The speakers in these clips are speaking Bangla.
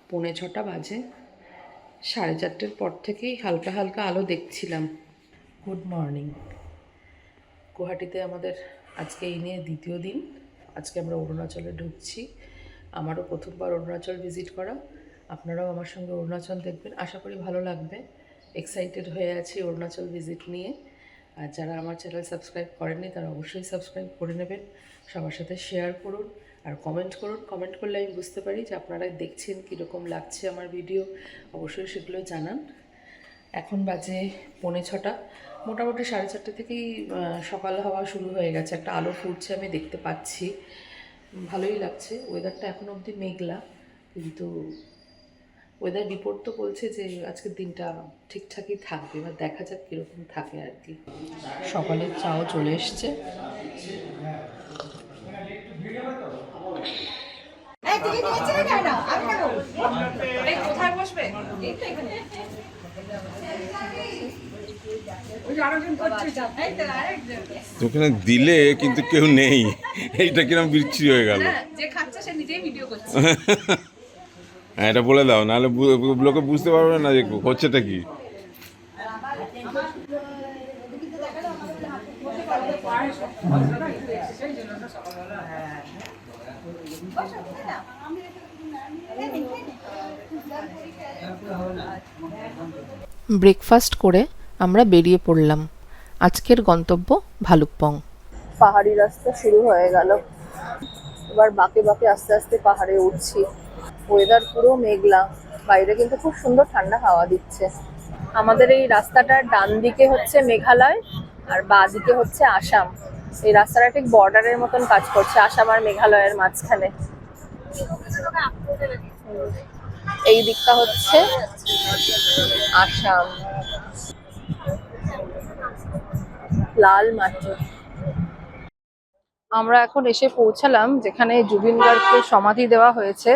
6:45 বাজে। 4:30 পর থেকেই হালকা হালকা আলো দেখছিলাম। Good morning. গুয়াহাটিতে আমাদের আজকে এই নিয়ে দ্বিতীয় দিন। আজকে আমরা অরুণাচলে ঢুকছি। আমারও প্রথমবার অরুণাচল ভিজিট করা। আপনারাও আমার সঙ্গে অরুণাচল দেখবেন, আশা করি ভালো লাগবে। এক্সাইটেড হয়ে আছি অরুণাচল ভিজিট নিয়ে। আর যারা আমার চ্যানেল সাবস্ক্রাইব করেননি তারা অবশ্যই সাবস্ক্রাইব করে নেবেন, সবার সাথে শেয়ার করুন আর কমেন্ট করুন। কমেন্ট করলে আমি বুঝতে পারি যে আপনারা দেখছেন, কীরকম লাগছে আমার ভিডিও, অবশ্যই সেগুলো জানান। এখন বাজে 5:45, মোটামুটি 4:30 থেকেই সকাল হওয়া শুরু হয়ে গেছে। একটা আলো ফুটছে আমি দেখতে পাচ্ছি, ভালোই লাগছে। ওয়েদারটা এখন অবধি মেঘলা, কিন্তু ওয়েদার রিপোর্ট তো বলছে যে আজকের দিনটা ঠিকঠাকই থাকবে। এবার দেখা যাক কীরকম থাকে আর কি। সকালের চাও চলে এসছে। ওখানে দিলে কিন্তু কেউ নেই, এইটা কিরম বিচ্ছিরি হয়ে গেল। যে খাচ্ছে সে নিজেই ভিডিও করছে। হ্যাঁ, এটা বলে দাও, নাহলে লোকে বুঝতে পারবে না যে হচ্ছেটা কি। ব্রেকফাস্ট করে আমরা বেরিয়ে পড়লাম। আজকের গন্তব্য ভালুকপং। পাহাড়ি রাস্তা শুরু হয়ে গেল, এবার বাঁকে বাঁকে আস্তে আস্তে পাহাড়ে উঠছি। ওয়েদার পুরো মেঘলা, বাইরে কিন্তু খুব সুন্দর ঠান্ডা হাওয়া দিচ্ছে। আমাদের এই রাস্তাটার ডান দিকে হচ্ছে মেঘালয় আর বাঁ দিকে হচ্ছে আসাম। এই রাস্তাটা ঠিক বর্ডারের মতন কাজ করছে আসাম আর মেঘালয়ের মাঝখানে। এই দিকটা হচ্ছে আসাম, লাল মাটি। আমরা এখন এসে পৌঁছালাম যেখানে জুবিন গার্গকে সমাধি দেওয়া হয়েছে,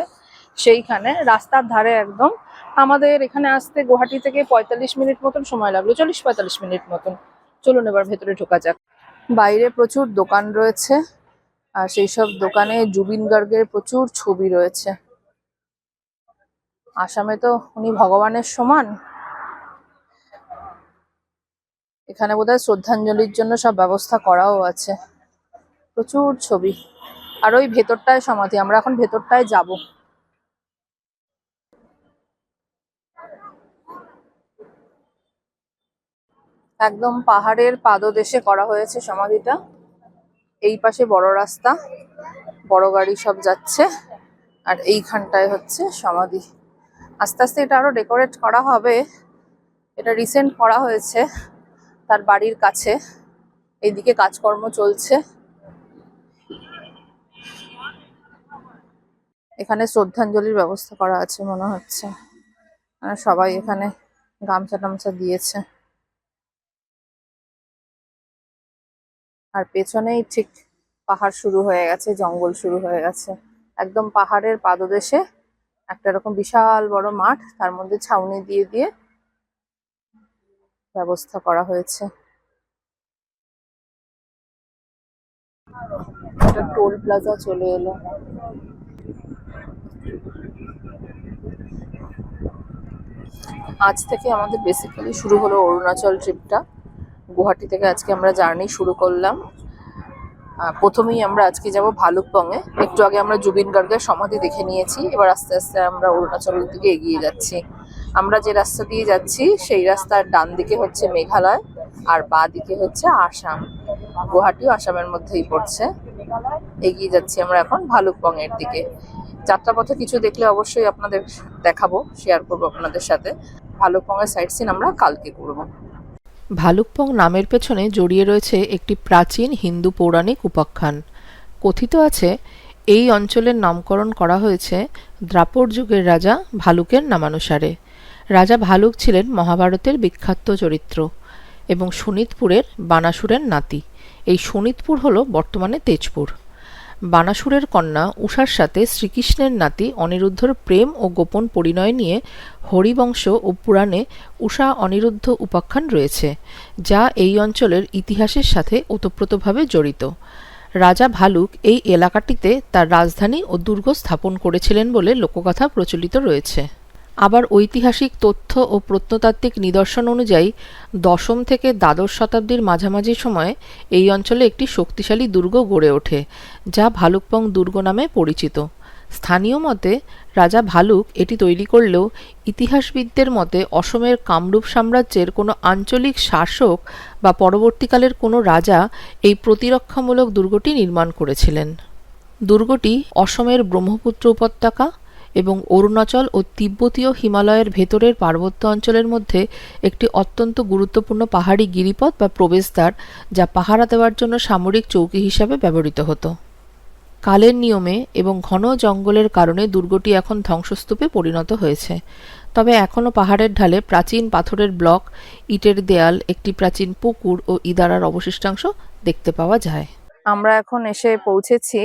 সেইখানে রাস্তার ধারে একদম। আমাদের এখানে আসতে গুয়াহাটি থেকে 45 মিনিট মতন সময় লাগলো, 40-45 মিনিট মতন। চলুন এবার ভেতরে ঢোকা যাক। বাইরে প্রচুর দোকান রয়েছে, আর সেই সব দোকানে জুবিন গার্গের প্রচুর ছবি রয়েছে। আসামে তো উনি ভগবানের সমান। এখানে বোধহয় শ্রদ্ধাঞ্জলির জন্য সব ব্যবস্থা করাও আছে। প্রচুর ছবি, আর ওই ভেতরটায় সমাধি। আমরা এখন ভেতরটায় যাব। একদম পাহাড়ের পাদদেশে করা হয়েছে সমাধিটা। এই পাশে বড় রাস্তা, বড় গাড়ি সব যাচ্ছে, আর এইখানটায় হচ্ছে সমাধি। আস্তে আস্তে এটা আরো ডেকোরেট করা হবে। এটা রিসেন্ট করা হয়েছে তার বাড়ির কাছে। এইদিকে কাজকর্ম চলছে। এখানে শ্রদ্ধাঞ্জলির ব্যবস্থা করা আছে মনে হচ্ছে, সবাই এখানে গামছা টামছা দিয়েছে। আর পেছনেই ঠিক পাহাড় শুরু হয়ে গেছে, জঙ্গল শুরু হয়ে গেছে। একদম পাহাড়ের পাদদেশে একটা এরকম বিশাল বড় মাঠ, তার মধ্যে ছাউনি দিয়ে দিয়ে ব্যবস্থা করা হয়েছে। একটা টোল প্লাজা চলে এলো। আজ থেকে আমাদের বেসিক্যালি শুরু হলো অরুণাচল ট্রিপটা। গুয়াহাটি থেকে আজকে আমরা জার্নি শুরু করলাম। প্রথমেই আমরা আজকে যাব ভালুকপংয়ে। একটু আগে আমরা জুবিন গার্গের সমাধি দেখে নিয়েছি, এবার আস্তে আস্তে আমরা অরুণাচলের দিকে এগিয়ে যাচ্ছি। আমরা যে রাস্তা দিয়ে যাচ্ছি সেই রাস্তার ডান দিকে হচ্ছে মেঘালয় আর বাঁ দিকে হচ্ছে আসাম। গুয়াহাটিও আসামের মধ্যেই পড়ছে। এগিয়ে যাচ্ছি আমরা এখন ভালুকপং এর দিকে। যাত্রাপথে কিছু দেখলে অবশ্যই আপনাদের দেখাবো, শেয়ার করবো আপনাদের সাথে। ভালুকপং এর সাইট সিন আমরা কালকে করবো। ভালুকপং নামের পেছনে জড়িয়ে রয়েছে একটি প্রাচীন হিন্দু পৌরাণিক উপাখ্যান। কথিত আছে এই অঞ্চলের নামকরণ করা হয়েছে দ্রাপর যুগের রাজা ভালুকের নামানুসারে। রাজা ভালুক ছিলেন মহাভারতের বিখ্যাত চরিত্র এবং শোণিতপুরের বানাসুরের নাতি। এই শোণিতপুর হল বর্তমানে তেজপুর। বানাসুরের কন্যা উষার সাথে শ্রীকৃষ্ণের নাতি অনিরুদ্ধর প্রেম ও গোপন পরিণয় নিয়ে হরিবংশ ও পুরাণে উষা অনিরুদ্ধ উপাখ্যান রয়েছে, যা এই অঞ্চলের ইতিহাসের সাথে ওতপ্রোতভাবে জড়িত। রাজা ভালুক এই এলাকাটিতে তার রাজধানী ও দুর্গ স্থাপন করেছিলেন বলে লোককথা প্রচলিত রয়েছে। আবার ঐতিহাসিক তথ্য ও প্রত্নতাত্ত্বিক নিদর্শন অনুযায়ী ১০ম থেকে দ্বাদশ শতাব্দীর মাঝামাঝি সময়ে এই অঞ্চলে একটি শক্তিশালী দুর্গ গড়ে ওঠে, যা ভালুকপং দুর্গ নামে পরিচিত। স্থানীয় মতে রাজা ভালুক এটি তৈরি করলেও ইতিহাসবিদদের মতে অসমের কামরূপ সাম্রাজ্যের কোনো আঞ্চলিক শাসক বা পরবর্তীকালের কোনো রাজা এই প্রতিরক্ষামূলক দুর্গটি নির্মাণ করেছিলেন। দুর্গটি অসমের ব্রহ্মপুত্র উপত্যকা এবং অরুণাচল ও তিব্বতীয় হিমালয়ের ভেতরের পার্বত্য অঞ্চলের মধ্যে একটি অত্যন্ত গুরুত্বপূর্ণ পাহাড়ি গিরিপথ বা প্রবেশদ্বার, যা পাহারা দেওয়ার জন্য সামরিক চৌকি হিসাবে ব্যবহৃত হতো। কালের নিয়মে এবং ঘন জঙ্গলের কারণে দুর্গটি এখন ধ্বংসস্তূপে পরিণত হয়েছে, তবে এখনও পাহাড়ের ঢালে প্রাচীন পাথরের ব্লক, ইটের দেয়াল, একটি প্রাচীন পুকুর ও ইদারার অবশিষ্টাংশ দেখতে পাওয়া যায়। আমরা এখন এসে পৌঁছেছি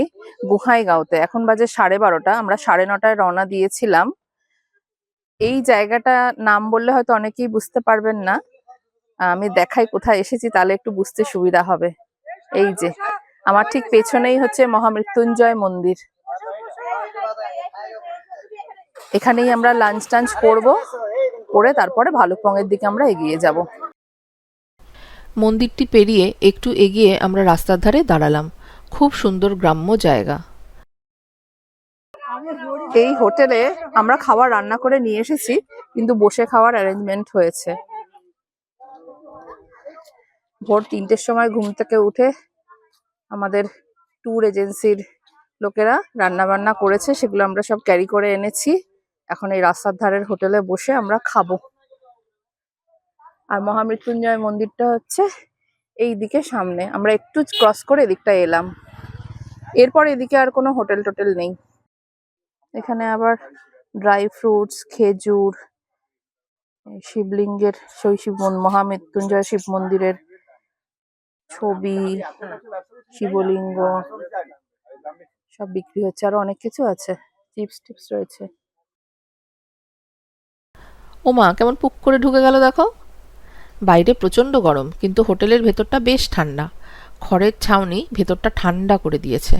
গুহাইগাঁওতে। এখন বাজে 12:30। আমরা 9:30 রওনা দিয়েছিলাম। এই জায়গাটা নাম বললে হয়তো অনেকেই বুঝতে পারবেন না, আমি দেখাই কোথায় এসেছি, তাহলে একটু বুঝতে সুবিধা হবে। এই যে আমার ঠিক পেছনেই হচ্ছে মহামৃত্যুঞ্জয় মন্দির। এখানেই আমরা লাঞ্চ টাঞ্চ করবো, করে তারপরে ভালুকপং এর দিকে আমরা এগিয়ে যাব। মন্দিরটি পেরিয়ে একটু এগিয়ে আমরা রাস্তার ধারে দাঁড়ালাম। খুব সুন্দর গ্রাম্য জায়গা। এই হোটেলে আমরা খাবার রান্না করে নিয়ে এসেছি, কিন্তু বসে খাওয়ার অ্যারেঞ্জমেন্ট হয়েছে। ভোর 3টের সময় ঘুম থেকে উঠে আমাদের ট্যুর এজেন্সির লোকেরা রান্না বান্না করেছে, সেগুলো আমরা সব ক্যারি করে এনেছি। এখন এই রাস্তার ধারের হোটেলে বসে আমরা খাবো। আর মহামৃত্যুঞ্জয় মন্দিরটা হচ্ছে এই দিকে সামনে। আমরা একটু ক্রস করে এদিকটা এলাম, এরপর এদিকে আর কোনো হোটেল টোটেল নেই। এখানে আবার ড্রাই ফ্রুটস, খেজুর, শিবলিঙ্গের মহামৃত্যুঞ্জয় শিব মন্দিরের ছবি, শিবলিঙ্গ সব বিক্রি হচ্ছে। আরো অনেক কিছু আছে, চিপস টিপস রয়েছে। ওমা, কেমন পুক করে ঢুকে গেল দেখো। বাইরে প্রচণ্ড গরম, কিন্তু হোটেলের ভেতরটা বেশ ঠান্ডা। খড়ের ছাউনি ভেতরটা ঠান্ডা করে দিয়েছে।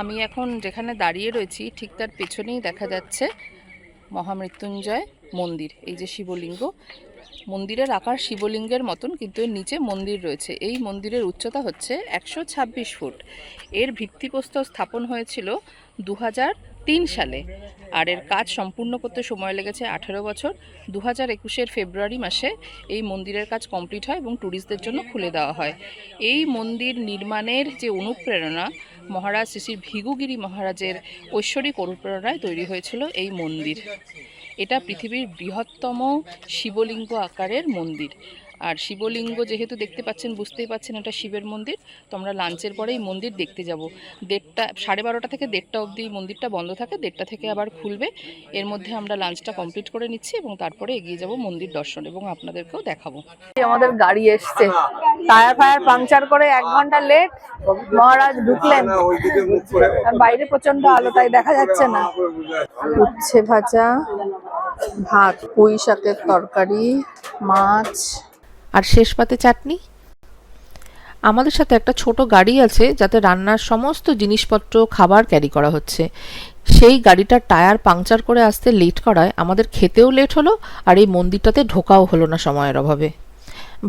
আমি এখন যেখানে দাঁড়িয়ে রয়েছি ঠিক তার পেছনেই দেখা যাচ্ছে মহামৃত্যুঞ্জয় মন্দির। এই যে শিবলিঙ্গ, মন্দিরের আকার শিবলিঙ্গের মতন, কিন্তু এর নিচে মন্দির রয়েছে। এই মন্দিরের উচ্চতা হচ্ছে 126 ফুট। এর ভিত্তিপ্রস্তর স্থাপন হয়েছিল 2003 সালে, আর এর কাজ সম্পূর্ণ করতে সময় লেগেছে 18 বছর। 2021-এর ফেব্রুয়ারি মাসে এই মন্দিরের কাজ কমপ্লিট হয় এবং ট্যুরিস্টদের জন্য খুলে দেওয়া হয়। এই মন্দির নির্মাণের যে অনুপ্রেরণা, মহারাজ শ্রী শ্রী ভৃগুগিরি মহারাজের ঐশ্বরিক অনুপ্রেরণায় তৈরি হয়েছিল এই মন্দির। এটা পৃথিবীর বৃহত্তম শিবলিঙ্গ আকারের মন্দির। আর শিবলিঙ্গ যেহেতু দেখতে পাচ্ছেন, বুঝতেই পাচ্ছেন এটা শিবের মন্দির। তো আমরা লাঞ্চের পরে এই মন্দির দেখতে যাব। 12:30 থেকে 1:30 অবধি এই মন্দিরটা বন্ধ থাকে, 1:30 থেকে আবার খুলবে। এর মধ্যে আমরা লাঞ্চটা কমপ্লিট করে নিচ্ছি এবং তারপরে এগিয়ে যাব মন্দির দর্শন, এবং আপনাদেরকেও দেখাবো। আমাদের গাড়ি এসছে, টায়ার ফায়ার পাংচার করে 1 ঘন্টা লেট। মহারাজ ঢুকলেন, আর বাইরে প্রচন্ড আলো, তাই দেখা যাচ্ছে না। উচ্ছে ভাজা, ভাত, পুঁই শাকের তরকারি, মাছ, আর শেষ পাতে চাটনি। আমাদের সাথে একটা ছোট গাড়ি আছে, যাতে রান্নার সমস্ত জিনিসপত্র, খাবার ক্যারি করা হচ্ছে। সেই গাড়িটার টায়ার পাংচার করে আসতে লেট করায় আমাদের খেতেও লেট হলো, আর এই মন্দিরটাতে ঢোকাও হলো না সময়ের অভাবে।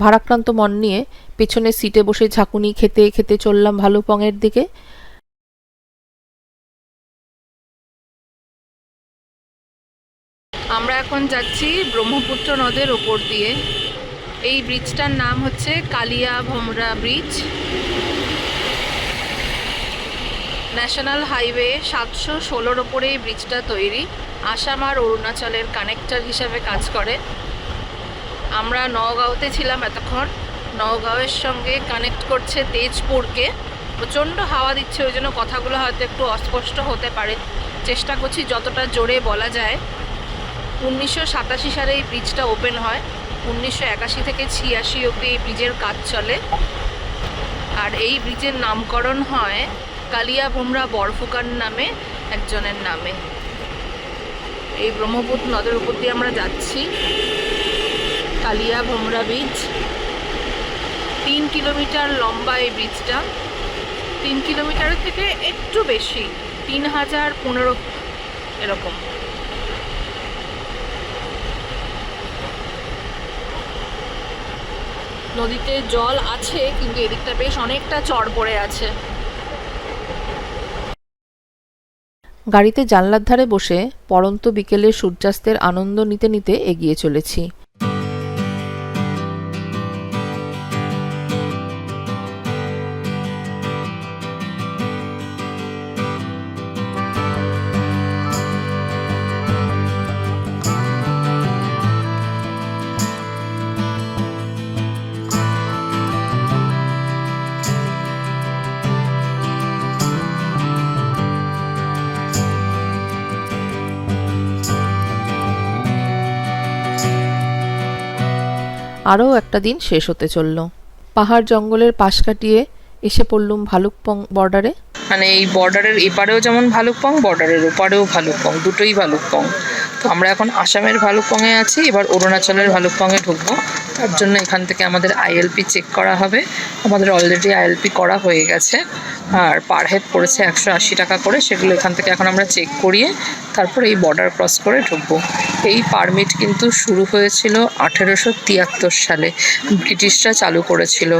ভারাক্রান্ত মন নিয়ে পেছনের সিটে বসে ঝাঁকুনি খেতে খেতে চললাম ভালুকপংয়ের দিকে। আমরা এখন যাচ্ছি ব্রহ্মপুত্র নদের ওপর দিয়ে। এই ব্রিজটার নাম হচ্ছে কালিয়া ভমরা ব্রিজ। ন্যাশনাল হাইওয়ে 716-র ওপরে এই ব্রিজটা তৈরি। আসাম আর অরুণাচলের কানেক্টর হিসাবে কাজ করে। আমরা নওগাঁওতে ছিলাম এতক্ষণ। নওগাঁওয়ের সঙ্গে কানেক্ট করছে তেজপুরকে। প্রচণ্ড হাওয়া দিচ্ছে, ওই জন্য কথাগুলো হয়তো একটু অস্পষ্ট হতে পারে। চেষ্টা করছি যতটা জোরে বলা যায়। 1987 সালে এই ব্রিজটা ওপেন হয়। 1981 থেকে 86 অবধি এই ব্রিজের কাজ চলে। আর এই ব্রিজের নামকরণ হয় কালিয়া ভোমরা বরফুকান নামে একজনের নামে। এই ব্রহ্মপুত্র নদের উপর দিয়ে আমরা যাচ্ছি। কালিয়া ভোমরা ব্রিজ 3 কিলোমিটার লম্বা এই ব্রিজটা, 3 কিলোমিটারের থেকে একটু বেশি, 3015 এরকম। নদীতে জল আছে কিন্তু এদিকটা বেশ অনেকটা চড় পড়ে আছে। গাড়িতে জানলার ধারে বসে পড়ন্ত বিকেলের সূর্যাস্তের আনন্দ নিতে নিতে এগিয়ে চলেছি। আরও একটা দিন শেষ হতে চলল। পাহাড় জঙ্গলের পাশ কাটিয়ে এসে পড়লুম ভালুকপং বর্ডারে। মানে এই বর্ডারের এপারেও যেমন ভালুকপং, বর্ডারের ওপারেও ভালুকপং, দুটোই ভালুকপং। তো আমরা এখন আসামের ভালুকপংয়ে আছি, এবার অরুণাচলের ভালুকপংয়ে ঢুকবো। তার জন্য এখান থেকে আমাদের আইএলপি চেক করা হবে। আমাদের অলরেডি আইএলপি করা হয়ে গেছে, আর পার হেড পড়েছে 180 টাকা করে। সেগুলো এখান থেকে এখন আমরা চেক করিয়ে তারপর এই বর্ডার ক্রস করে ঢুকবো। এই পারমিট কিন্তু শুরু হয়েছিল 1873 সালে, ব্রিটিশরা চালু করেছিল।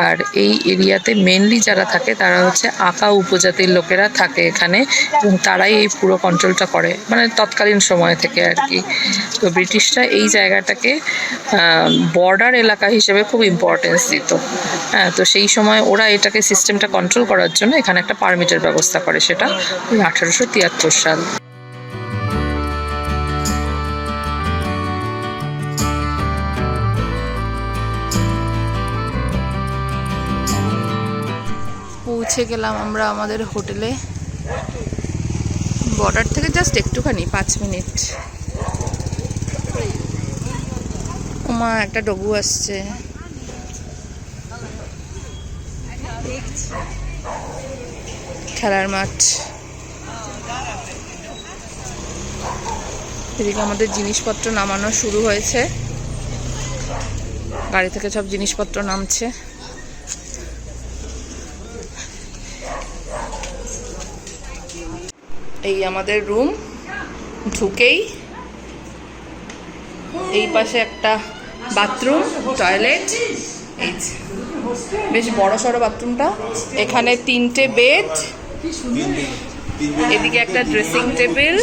আর এই এরিয়াতে মেনলি যারা থাকে তারা হচ্ছে আকা উপজাতির লোকেরা থাকে এখানে, এবং তারাই এই পুরো কন্ট্রোলটা করে, মানে তৎকালীন সময় থেকে আর কি। তো ব্রিটিশরা এই জায়গাটাকে বর্ডার এলাকা হিসেবে খুব ইম্পর্টেন্স দিত। হ্যাঁ, তো সেই সময় ওরা এটাকে সিস্টেমটা কন্ট্রোল করার জন্য এখানে একটা পারমিটের ব্যবস্থা করে, সেটা ওই 1873 সাল। পৌঁছে গেলাম আমরা আমাদের হোটেলে, বর্ডার থেকে জাস্ট একটুখানি 5 মিনিট। ওমা, একটা ডগু আসছে। খেলার মাঠ, এদিকে আমাদের জিনিসপত্র নামানো শুরু হয়েছে, গাড়ি থেকে সব জিনিসপত্র নামছে। এই আমাদের রুম, ঢুকেই এই পাশে একটা বাথরুম, টয়লেট, এই বেশ বড় সড়ো বাথরুমটা। এখানে 3টে বেড, এদিকে একটা ড্রেসিং টেবিল,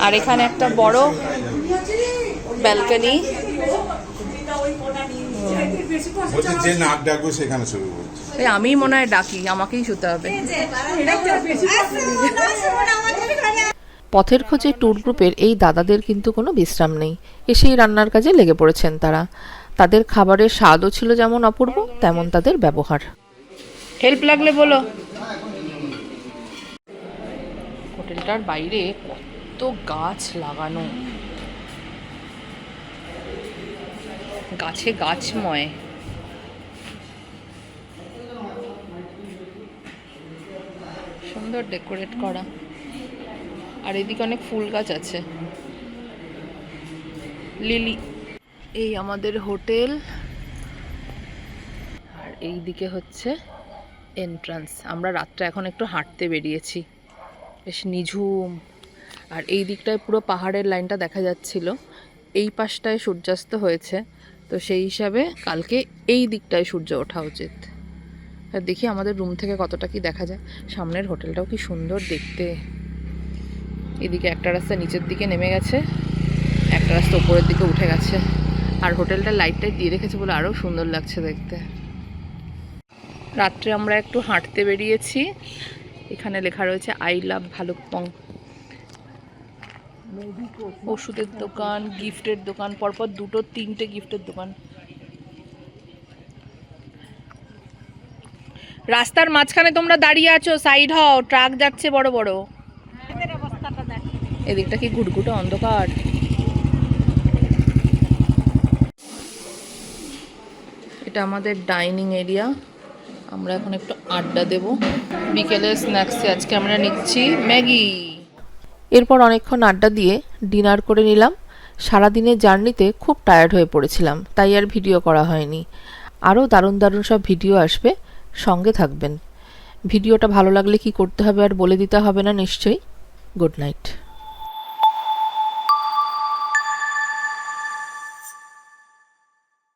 আর এখানে একটা বড় ব্যালকনি। আমি মনে হয় ডাকি, আমাকেই শুতে হবে। পথের খোঁজে ট্যুর গ্রুপের এই দাদাদের কিন্তু কোনো বিশ্রাম নেই, এসেই রান্নার কাজে লেগে পড়েছেন তারা। তাদের খাবারের স্বাদও ছিল যেমন অপূর্ব, তেমন তাদের ব্যবহার। হেল্প লাগলে বলো। হোটেলটার বাইরে কত গাছ লাগানো, গাছে গাছময়। সুন্দর ডেকোরেট করা, আর এদিকে অনেক ফুল গাছ আছে, লিলি। এই আমাদের হোটেল, আর এই দিকে হচ্ছে এন্ট্রান্স। আমরা রাত্রে এখন একটু হাঁটতে বেরিয়েছি, বেশ নিঝুম। আর এই দিকটায় পুরো পাহাড়ের লাইনটা দেখা যাচ্ছিল। এই পাশটায় সূর্যাস্ত হয়েছে, তো সেই হিসাবে কালকে এই দিকটায় সূর্য ওঠা উচিত। আর দেখি আমাদের রুম থেকে কতটা কি দেখা যায়। সামনের হোটেলটাও কি সুন্দর দেখতে। এদিকে একটা রাস্তা নিচের দিকে নেমে গেছে, একটা রাস্তা উপরের দিকে উঠে গেছে, আর হোটেলটা লাইটটাই দিয়ে রেখেছে বলে আরও সুন্দর লাগছে দেখতে। রাত্রে আমরা একটু হাঁটতে বেরিয়েছি। এখানে লেখা রয়েছে আই লাভ ভালুকপং। ওষুধের দোকান, গিফটের দোকান, পরপর 2-3টে গিফটের দোকান। রাস্তার মাঝখানে তোমরা দাঁড়িয়ে আছো, সাইড হও, ট্রাক যাচ্ছে বড় বড়। এদিকটা কি ঘুটঘুটে অন্ধকার। এটা আমাদের ডাইনিং এরিয়া, আমরা এখন একটু আড্ডা দেব। বিকেলে স্ন্যাক্সে আজকে আমরা নিচ্ছি ম্যাগি। এরপর অনেকক্ষণ আড্ডা দিয়ে ডিনার করে নিলাম। সারাদিনের জার্নিতে খুব টায়ার্ড হয়ে পড়েছিলাম, তাই আর ভিডিও করা হয়নি। আরও দারুণ দারুণ সব ভিডিও আসবে, সঙ্গে থাকবেন। ভিডিওটা ভালো লাগলে কি করতে হবে আর বলে দিতে হবে না নিশ্চয়ই। Good night.